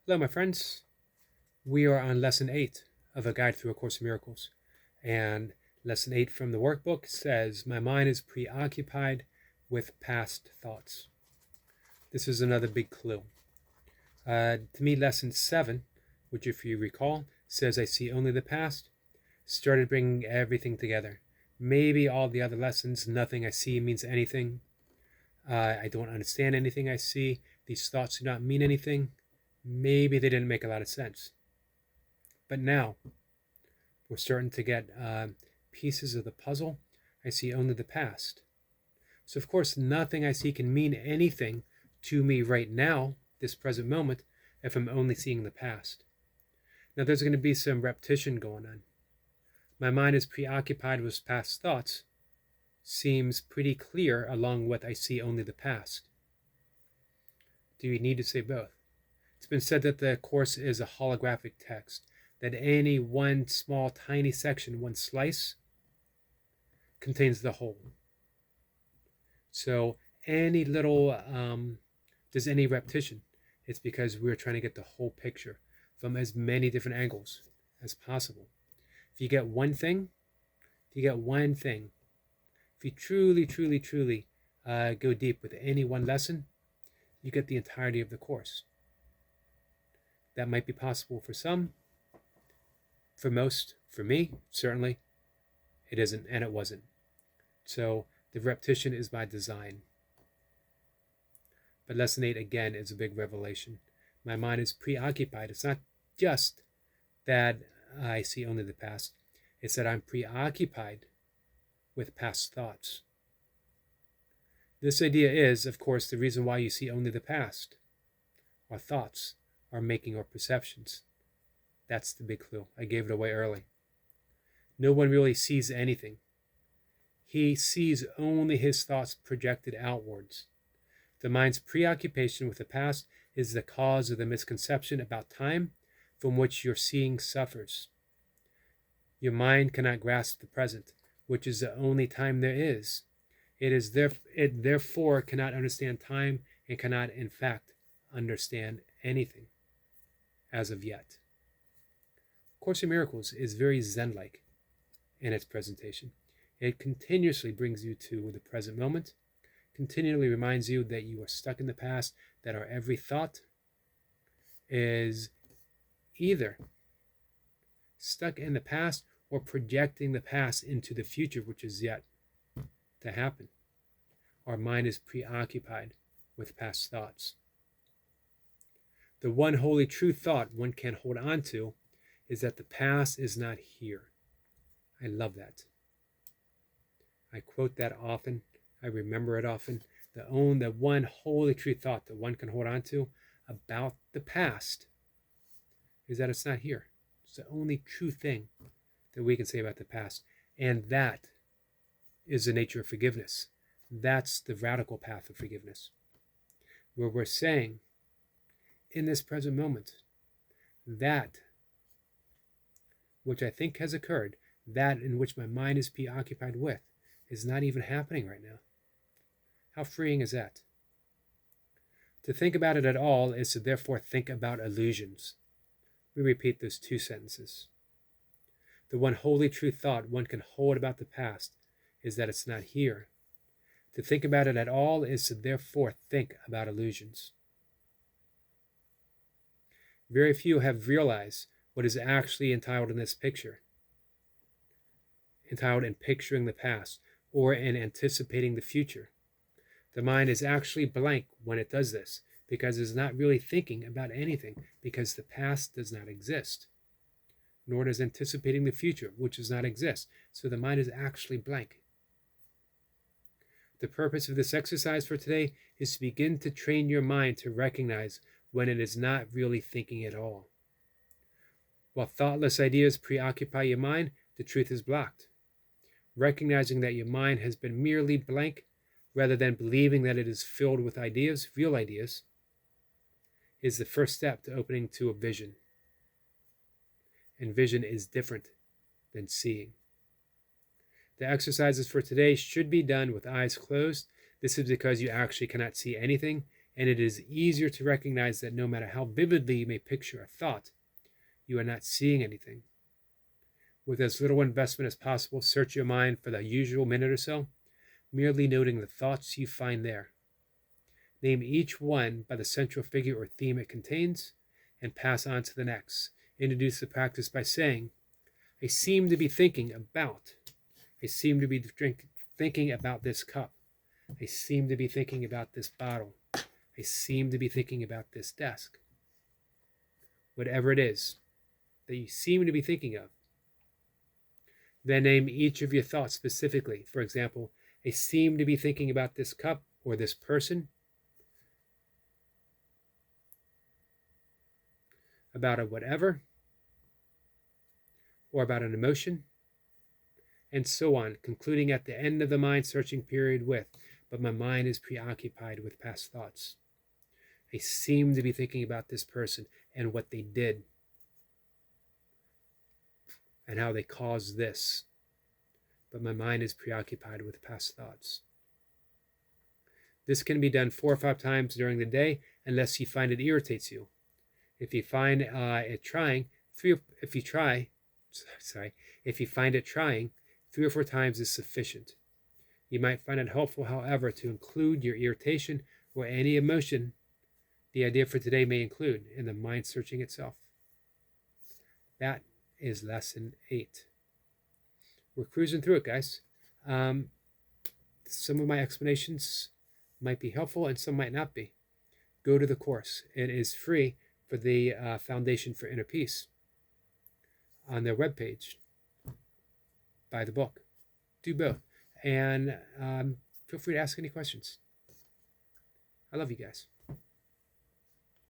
Hello, my friends. We are on lesson 8 of A Guide Through A Course in Miracles. And lesson 8 from the workbook says, My mind is preoccupied with past thoughts. This is another big clue. To me, lesson 7, which, if you recall, says, I see only the past, started bringing everything together. Maybe all the other lessons, nothing I see means anything. I don't understand anything I see. These thoughts do not mean anything. Maybe they didn't make a lot of sense. But now we're starting to get pieces of the puzzle. I see only the past. So, of course, nothing I see can mean anything to me right now, this present moment, if I'm only seeing the past. Now, there's going to be some repetition going on. My mind is preoccupied with past thoughts. Seems pretty clear along with I see only the past. Do you need to say both? It's been said that the Course is a holographic text, that any one small tiny section, one slice, contains the whole. So any little, there's any repetition, it's because we're trying to get the whole picture from as many different angles as possible. If you get one thing, if you truly go deep with any one lesson, you get the entirety of the Course. That might be possible for some. For most, for me, certainly, it isn't, and it wasn't. So the repetition is by design. But lesson 8, again, is a big revelation. My mind is preoccupied. It's not just that I see only the past. It's that I'm preoccupied with past thoughts. This idea is, of course, the reason why you see only the past. Our thoughts, our making, our perceptions. That's the big clue. I gave it away early. No one really sees anything. He sees only his thoughts projected outwards. The mind's preoccupation with the past is the cause of the misconception about time from which your seeing suffers. Your mind cannot grasp the present, which is the only time there is. It therefore cannot understand time and cannot, in fact, understand anything as of yet. Course in Miracles is very Zen-like in its presentation. It continuously brings you to the present moment, continually reminds you that you are stuck in the past, that our every thought is either stuck in the past or projecting the past into the future, which is yet to happen. Our mind is preoccupied with past thoughts. The one holy true thought one can hold on to is that the past is not here. I love that. I quote that often. I remember it often. The one holy true thought that one can hold on to about the past is that it's not here. It's the only true thing that we can say about the past. And that is the nature of forgiveness. That's the radical path of forgiveness, where we're saying, in this present moment, that which I think has occurred, that in which my mind is preoccupied with, is not even happening right now. How freeing is that? To think about it at all is to therefore think about illusions. We repeat those two sentences. The one holy true thought one can hold about the past is that it's not here. To think about it at all is to therefore think about illusions. Very few have realized what is actually entitled in this picture, entitled in picturing the past or in anticipating the future. The mind is actually blank when it does this, because it's not really thinking about anything, because the past does not exist, nor does anticipating the future, which does not exist. So the mind is actually blank. The purpose of this exercise for today is to begin to train your mind to recognize when it is not really thinking at all. While thoughtless ideas preoccupy your mind, the truth is blocked. Recognizing that your mind has been merely blank, rather than believing that it is filled with ideas, real ideas, is the first step to opening to a vision. And vision is different than seeing. The exercises for today should be done with eyes closed. This is because you actually cannot see anything. and it is easier to recognize that no matter how vividly you may picture a thought, you are not seeing anything. With as little investment as possible, search your mind for the usual minute or so, merely noting the thoughts you find there. Name each one by the central figure or theme it contains, and pass on to the next. Introduce the practice by saying, I seem to be thinking about this cup. I seem to be thinking about this bottle. I seem to be thinking about this desk. Whatever it is that you seem to be thinking of. Then name each of your thoughts specifically. For example, I seem to be thinking about this cup or this person, about a whatever, or about an emotion, and so on, concluding at the end of the mind searching period with, but my mind is preoccupied with past thoughts. I seem to be thinking about this person and what they did and how they caused this, but my mind is preoccupied with past thoughts. This can be done 4 or 5 times during the day unless you find it irritates you. If you find it trying, if you find it trying, 3 or 4 times is sufficient. You might find it helpful, however, to include your irritation or any emotion the idea for today may include in the mind searching itself. That is lesson 8. We're cruising through it, guys. Some of my explanations might be helpful and some might not be. Go to the course. It is free for the Foundation for Inner Peace on their webpage. Buy the book. Do both. And feel free to ask any questions. I love you guys.